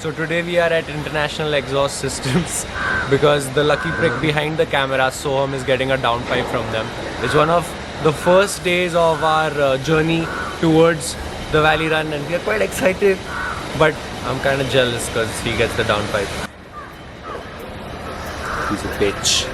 So today we are at International Exhaust Systems because the lucky prick behind the camera, Soham, is getting a downpipe from them. It's one of the first days of our journey towards the Valley Run and we are quite excited, but I'm kind of jealous because he gets the downpipe. He's a bitch.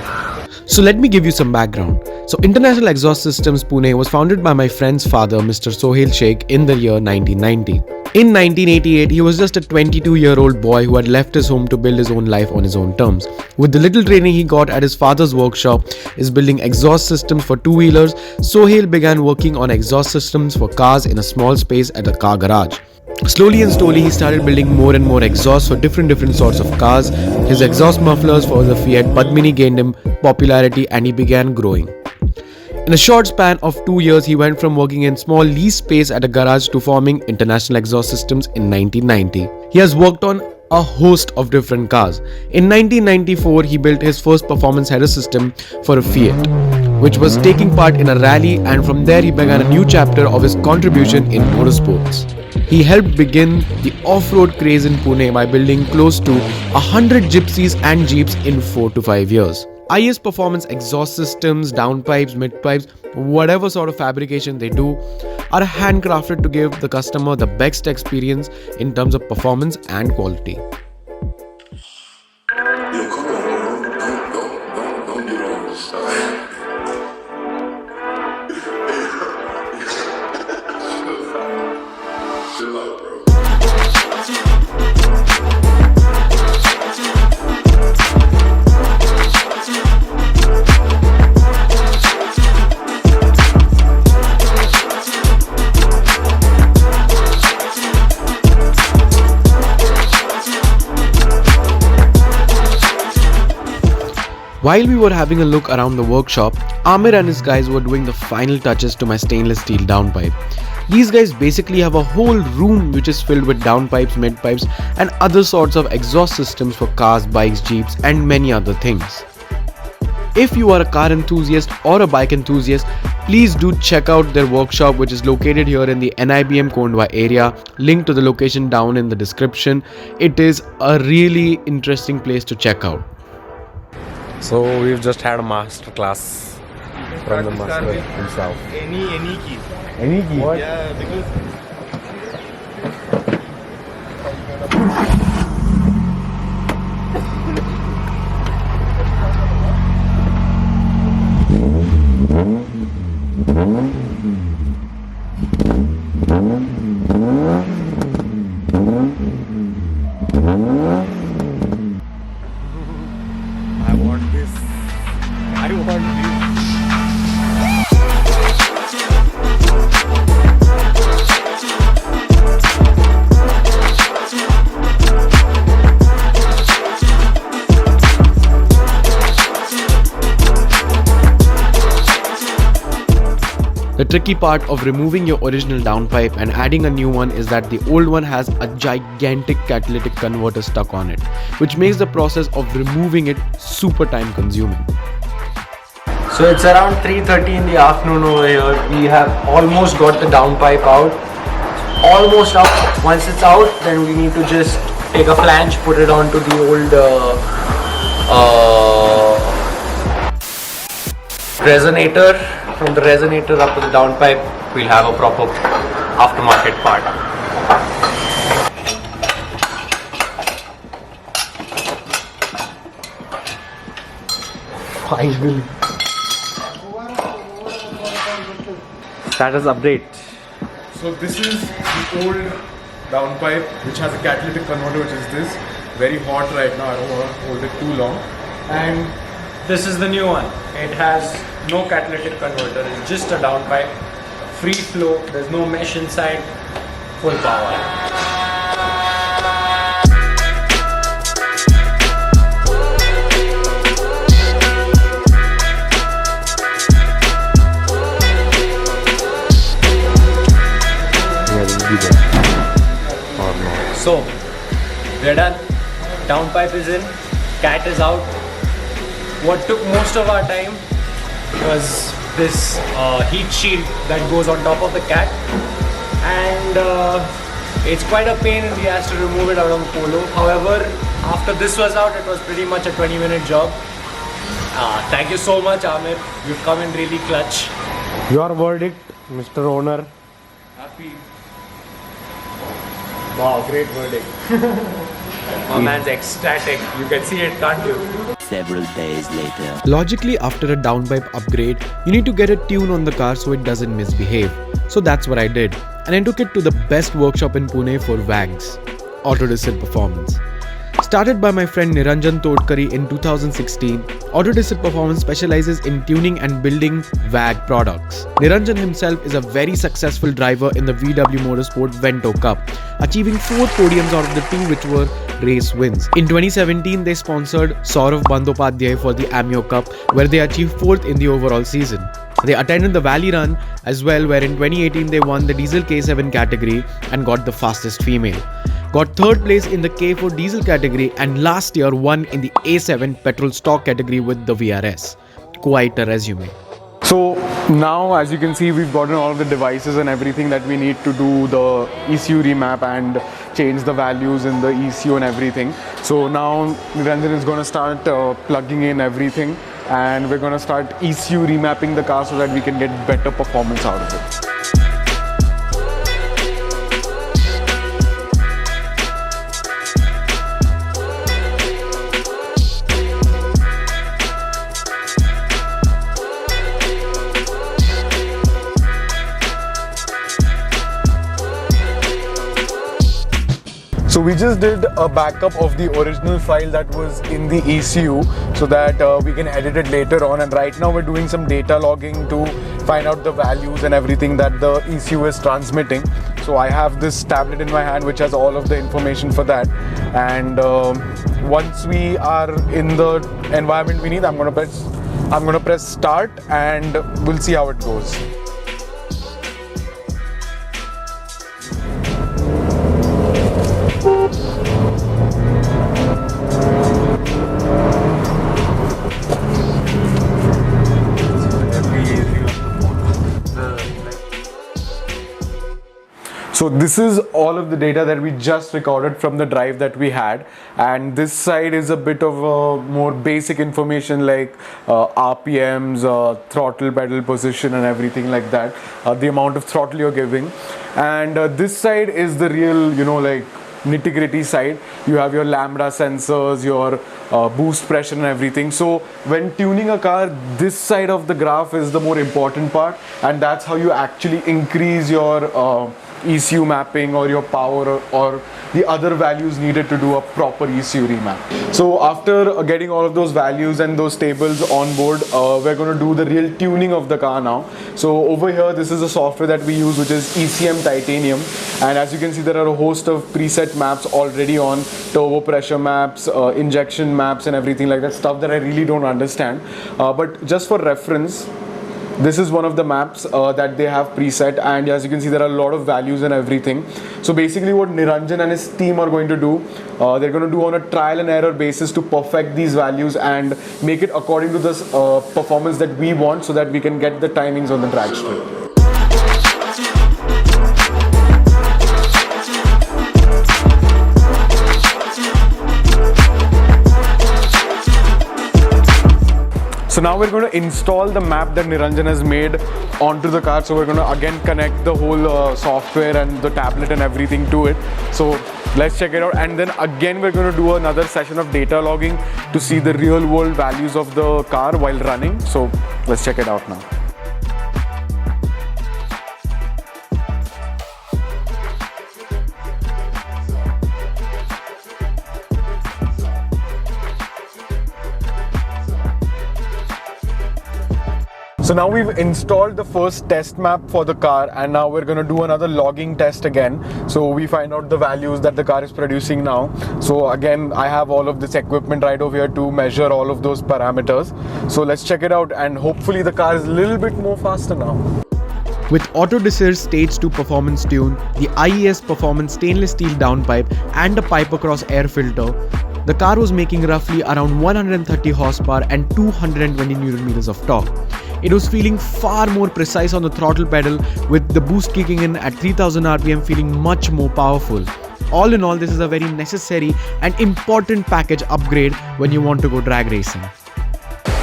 So let me give you some background. So International Exhaust Systems Pune was founded by my friend's father, Mr. Sohail Sheikh, in the year 1990. In 1988, he was just a 22-year-old boy who had left his home to build his own life on his own terms. With the little training he got at his father's workshop is building exhaust systems for two-wheelers, Sohail began working on exhaust systems for cars in a small space at a car garage. Slowly and slowly, he started building more and more exhausts for different sorts of cars. His exhaust mufflers for the Fiat Padmini gained him popularity and he began growing. In a short span of 2 years, he went from working in small lease space at a garage to forming International Exhaust Systems in 1990. He has worked on a host of different cars. In 1994, he built his first performance header system for a Fiat, which was taking part in a rally, and from there he began a new chapter of his contribution in motorsports. He helped begin the off-road craze in Pune by building close to 100 gypsies and jeeps in 4 to 5 years. IES Performance exhaust systems, downpipes, midpipes, whatever sort of fabrication they do are handcrafted to give the customer the best experience in terms of performance and quality. Don't get on this side. Chill out, bro. While we were having a look around the workshop, Amir and his guys were doing the final touches to my stainless steel downpipe. These guys basically have a whole room which is filled with downpipes, midpipes and other sorts of exhaust systems for cars, bikes, jeeps and many other things. If you are a car enthusiast or a bike enthusiast, please do check out their workshop, which is located here in the NIBM Kondwa area. Link to the location down in the description. It is a really interesting place to check out. So we've just had a master class from the master himself. Any key. Any key? What? Yeah, because I want this. I want this. The tricky part of removing your original downpipe and adding a new one is that the old one has a gigantic catalytic converter stuck on it, which makes the process of removing it super time consuming. So it's around 3:30 in the afternoon over here. We have almost got the downpipe out. Almost out. Once it's out, then we need to just take a flange, put it onto the old resonator. From the resonator up to the downpipe, we'll have a proper aftermarket part. Finally. Status update. So this is the old downpipe which has a catalytic converter, which is this. Very hot right now, I don't want to hold it too long. And This is the new one. It has no catalytic converter. It's just a downpipe, free flow. There's no mesh inside. Full power. So, we're done. Downpipe is in, cat is out. What took most of our time was this heat shield that goes on top of the cat, and it's quite a pain in the ass to remove it out of the Polo. However, after this was out, it was pretty much a 20-minute job. Thank you so much, Amir. You've come in really clutch. Your verdict, Mr. Owner. Happy. Wow, great verdict. My man's ecstatic. You can see it, can't you? Several days later. Logically, after a downpipe upgrade, you need to get a tune on the car so it doesn't misbehave. So that's what I did, and I took it to the best workshop in Pune for WAGs, Autodisir Performance. Started by my friend Niranjan Todkari in 2016, Autodisir Performance specializes in tuning and building WAG products. Niranjan himself is a very successful driver in the VW Motorsport Vento Cup, achieving 4 podiums out of the 2 which were race wins. In 2017, they sponsored Saurav Bandopadhyay for the Amio Cup, where they achieved 4th in the overall season. They attended the Valley Run as well, where in 2018 they won the Diesel K7 category and got the fastest female. Got 3rd place in the K4 diesel category, and last year won in the A7 petrol stock category with the VRS. Quite a resume. So now, as you can see, we've gotten all of the devices and everything that we need to do the ECU remap and change the values in the ECU and everything. So now Niranjan is going to start plugging in everything, and we're going to start ECU remapping the car so that we can get better performance out of it. So we just did a backup of the original file that was in the ECU so that we can edit it later on, and right now we're doing some data logging to find out the values and everything that the ECU is transmitting. So I have this tablet in my hand which has all of the information for that, and once we are in the environment we need, I'm gonna press start and we'll see how it goes. So this is all of the data that we just recorded from the drive that we had, and this side is a bit of more basic information like RPMs, throttle pedal position and everything like that, the amount of throttle you're giving, and this side is the real, like nitty-gritty side. You have your lambda sensors, your boost pressure and everything. So when tuning a car, this side of the graph is the more important part, and that's how you actually increase your ECU mapping or your power or the other values needed to do a proper ECU remap. So after getting all of those values and those tables on board, we're going to do the real tuning of the car now. So over here, this is a software that we use, which is ECM Titanium, and as you can see, there are a host of preset maps already on, turbo pressure maps, injection maps and everything like that, stuff that I really don't understand, but just for reference, this is one of the maps that they have preset, and as you can see, there are a lot of values and everything. So basically what Niranjan and his team are going to do, they're going to do on a trial and error basis to perfect these values and make it according to this performance that we want, so that we can get the timings on the drag strip. So now we're going to install the map that Niranjan has made onto the car. So we're going to again connect the whole software and the tablet and everything to it. So let's check it out, and then again we're going to do another session of data logging to see the real world values of the car while running. So let's check it out now. So now we've installed the first test map for the car, and now we're going to do another logging test again. So we find out the values that the car is producing now. So again, I have all of this equipment right over here to measure all of those parameters. So let's check it out, and hopefully the car is a little bit more faster now. With Autodisir's Stage 2 performance tune, the IES Performance stainless steel downpipe and a pipe across air filter, the car was making roughly around 130 horsepower and 220 Newton meters of torque. It was feeling far more precise on the throttle pedal, with the boost kicking in at 3000 RPM feeling much more powerful. All in all, this is a very necessary and important package upgrade when you want to go drag racing.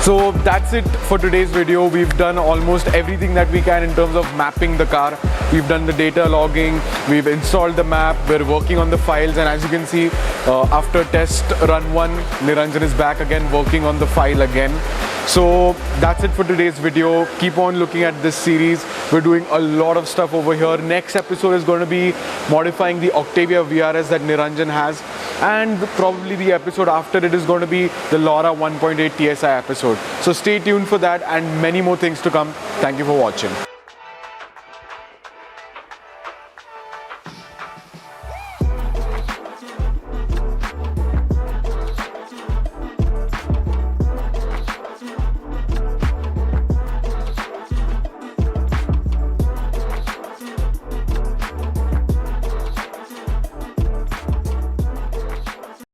So that's it for today's video. We've done almost everything that we can in terms of mapping the car. We've done the data logging, we've installed the map, we're working on the files, and as you can see, after test run 1, Niranjan is back again working on the file again. So that's it for today's video. Keep on looking at this series. We're doing a lot of stuff over here. Next episode is going to be modifying the Octavia VRS that Niranjan has, and probably the episode after it is going to be the Laura 1.8 TSI episode. So stay tuned for that and many more things to come. Thank you for watching.